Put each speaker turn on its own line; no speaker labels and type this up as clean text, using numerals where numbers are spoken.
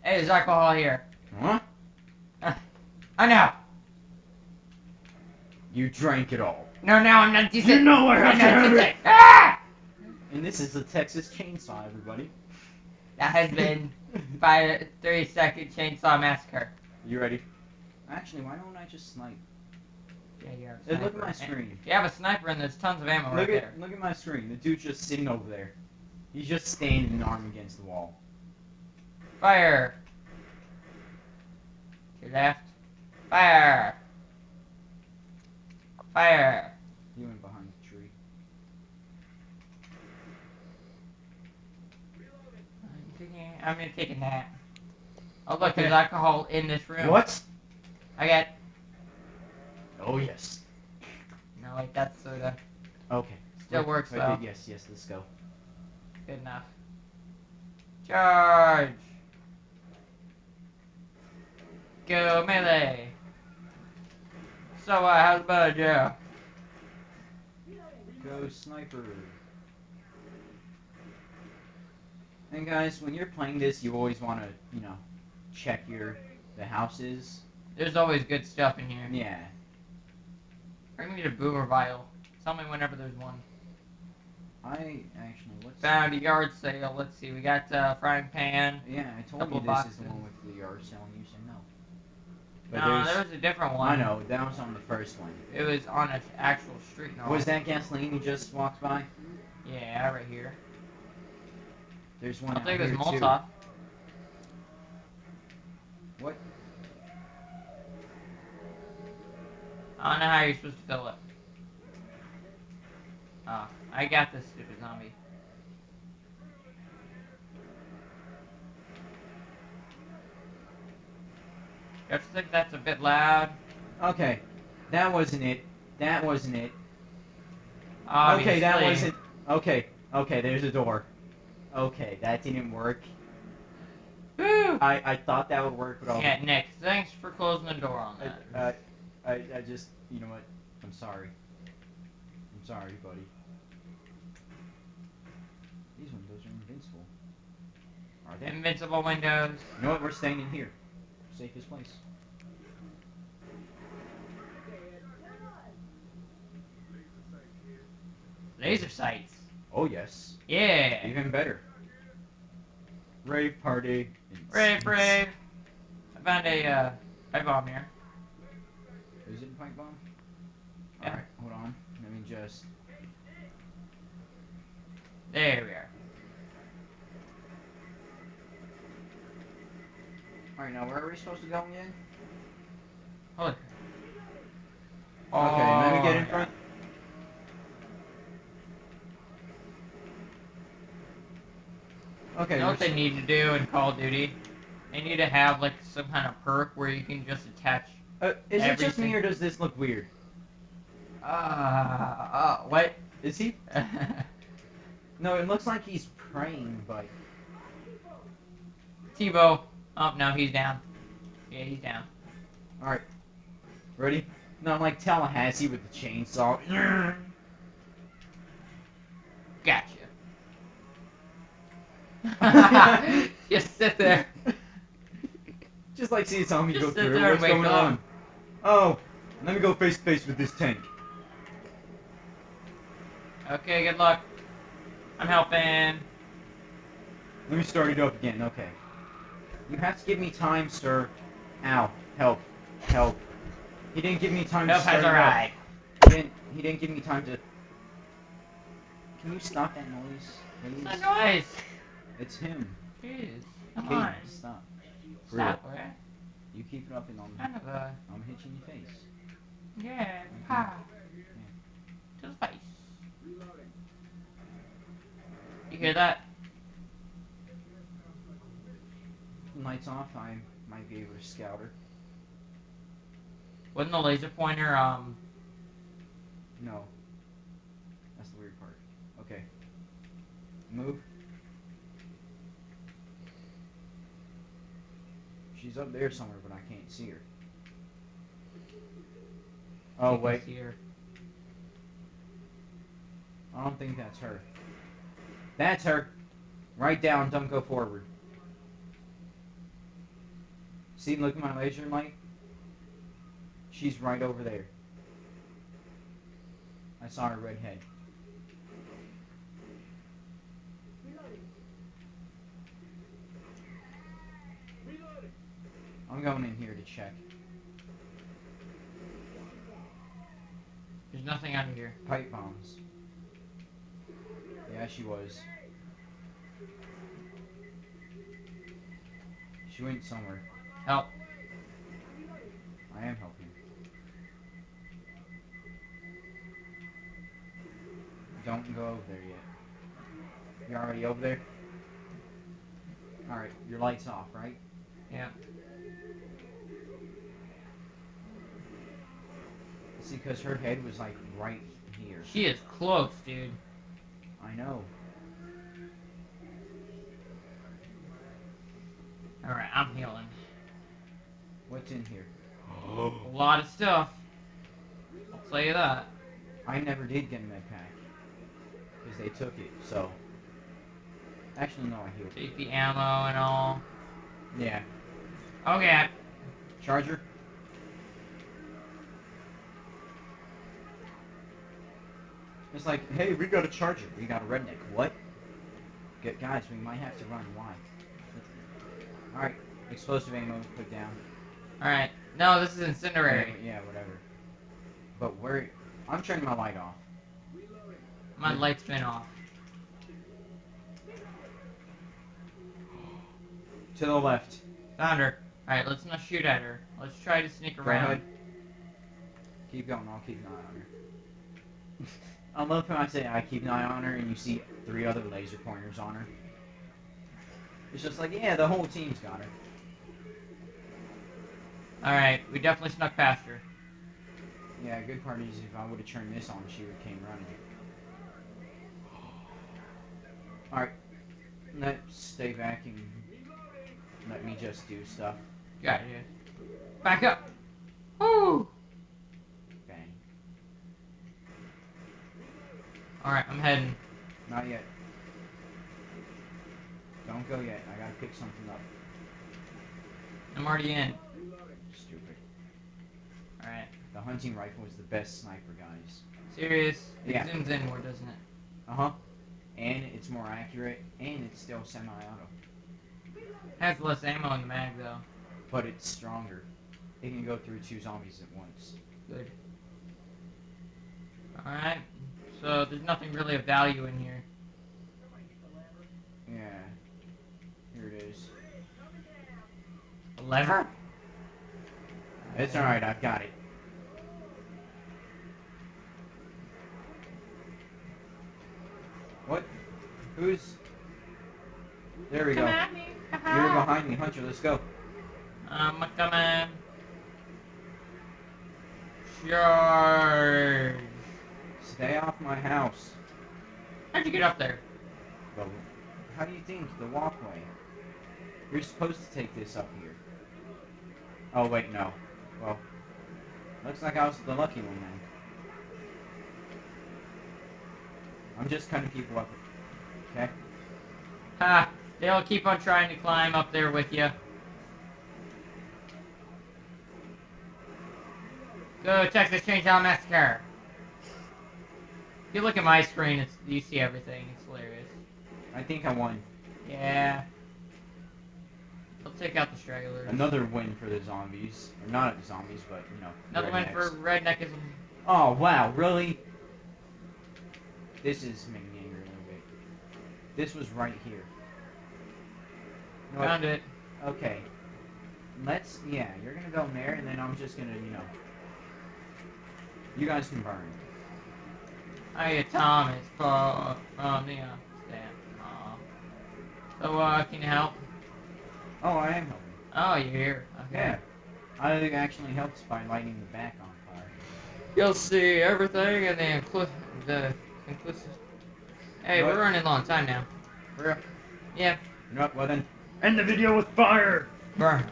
Hey, there's alcohol here.
Huh?
Oh no.
You drank it all.
No, now I'm not decent.
You know I
I'm
have to
not
have
decent.
it.
Ah!
And this is the Texas Chainsaw, everybody.
That has been 30-second chainsaw massacre.
You ready? Actually, why don't I just snipe?
Yeah, you have a
Hey,
sniper.
look at my screen.
If you have a sniper and there's tons of ammo right there.
Look at my screen. The dude's just sitting over there. He's just standing an arm against the wall.
Fire. To your left. Fire. Fire.
He went behind the tree.
I'm gonna take a nap. Oh look,
Okay.
there's alcohol in this room.
What?
I got.
Oh yes.
No wait, that's soda.
Okay.
Still works though.
Yes, let's go.
Good enough. Charge. Go melee. So how's about a Joe?
Go sniper. And guys, when you're playing this, you always want to, check the houses.
There's always good stuff in here.
Yeah.
Bring me to Boomer Vial. Tell me whenever there's one.
Let's
Found a
see.
yard sale. Let's see. We got frying pan.
Yeah, I told
Couple
you
of
this
boxes.
is the one with the yard sale, and you said no. But
No, there was a different one.
I know, that was on the first one.
It was on an actual street. No.
Was that gasoline you just walked by?
Yeah, right here.
There's one
I'll
out
take this
here too.
Molotov.
What?
I don't know how you're supposed to fill it. Oh, I got this stupid zombie. Don't you think that's a bit loud?
Okay, that wasn't it. That wasn't it. Okay, that
Obviously.
wasn't. Okay, there's a door. Okay, that didn't work.
Woo!
I thought that would work, but all
Yeah, Nick, thanks for closing the door on
the.
that.
I just. You know what? I'm sorry. I'm sorry, buddy. These windows are invincible. Are they?
Invincible windows.
You know what? We're staying in here. Safest place.
Laser sights.
Oh yes.
Yeah.
Even better. Rave party.
Brave, brave. I found a pipe bomb here.
Is it a pipe bomb?
Yeah.
Alright, hold on. Let me just.
There we are.
Alright, now where are we supposed to go again?
Holy crap.
Okay, let me
Oh
get
my
in
god.
front.
You
Okay,
know what they need to do in Call of Duty? They need to have like some kind of perk where you can just attach
is it just
everything.
me or does this look weird?
What?
Is he? No, it looks like he's praying, but.
Tebow. Oh, no, he's down. Yeah, he's down.
Alright, ready? No, I'm like Tallahassee with the chainsaw.
Gotcha. Just sit there.
Just like see a zombie go
Just sit
through.
there and
What's
wake
going
up.
on? Oh, let me go face to face with this tank.
Okay, good luck. I'm helping.
Let me start it up again. Okay. You have to give me time, sir. Ow. Help. Help. He didn't give me time to
Help has
start it up.
arrived.
He didn't give me time to. Can you stop that noise,
What's
please?
that noise?
It's him.
Jeez, come
Caden,
on.
stop. For real.
Stop, okay?
You keep it up and
Kind of a...
I'm hit you in the face.
Yeah,
Mhm.
pow. To the face. You hear that?
Lights off. I might be able to scout her.
Wasn't the laser pointer,
No. That's the weird part. Okay. Move. She's up there somewhere, but I can't see her. Oh,
you can
wait.
see her.
I don't think that's her. That's her. Right down, don't go forward. See, look at my laser light. She's right over there. I saw her red head. I'm going in here to check.
There's nothing under here.
Pipe bombs. Yeah, she was. She went somewhere.
Help.
I am helping. Don't go over there yet. You're already over there? Alright, your light's off, right?
Yeah.
See, because her head was like right here.
She is close, dude.
I know.
Alright, I'm healing.
What's in here?
A lot of stuff. I'll tell you that.
I never did get a med pack. Because they took it, so. Actually, no, I healed.
Take the ammo and all.
Yeah.
Okay.
Charger? It's like, hey, we got a charger. We got a redneck. What? Good guys, we might have to run. Why? Alright, explosive ammo put down.
Alright. No, this is incendiary.
Yeah, whatever. But where? I'm turning my light off.
My light's been off.
To the left.
Found her. Alright, let's not shoot at her. Let's try to sneak
Go
around.
ahead. Keep going. I'll keep an eye on her. I love how I say I keep an eye on her and you see 3 other laser pointers on her. It's just like, yeah, the whole team's got her.
Alright, we definitely snuck past her.
Yeah, good part is if I would have turned this on, she would have came running. Alright, let's stay back and let me just do stuff.
Got you. Back up. Woo!
Bang.
Alright, I'm heading.
Not yet. Don't go yet. I gotta pick something up.
I'm already in.
Stupid.
Alright.
The hunting rifle is the best sniper, guys.
Serious? It
Yeah.
zooms in more, doesn't it?
Uh-huh. And it's more accurate, and it's still semi-auto.
Has less ammo in the mag, though.
But it's stronger. It can go through 2 zombies at once.
Good. Alright. So, there's nothing really of value in here.
Yeah. Here it is.
A lever?
It's alright, I've got it. What? Who's... There we
Come
go.
at me.
You're
Haha.
behind me, Hunter, let's go.
I'm coming. Charge.
Stay off my house.
How'd you get up there?
The... How do you think? The walkway. You're supposed to take this up here. Oh, wait, no. Well, looks like I was the lucky one then. I'm just cutting people up. Okay?
Ha! They'll keep on trying to climb up there with you. Go Texas Chainsaw Massacre. If you look at my screen, it's you see everything. It's hilarious.
I think I won.
Yeah. They'll take out the stragglers.
Another win for the zombies. Or not zombies, but, you know,
Another win for
rednecks.
redneckism.
Oh, wow, really? This is making me angry a little bit. This was right here. You know what?
Found it.
Okay. Let's, yeah, you're gonna go in there, and then I'm just gonna, you know, you guys can burn.
Hiya, Thomas Paul from the Amsterdam Mall. So, can you help?
Oh, I am helping.
Oh, you're here. Okay.
Yeah. I actually helped by lighting the back on fire.
You'll see everything in the inclusive.
You
Hey,
know
we're
what?
running low on time now.
For real?
Yeah.
You know what? Well then, end the video with fire!
Burn.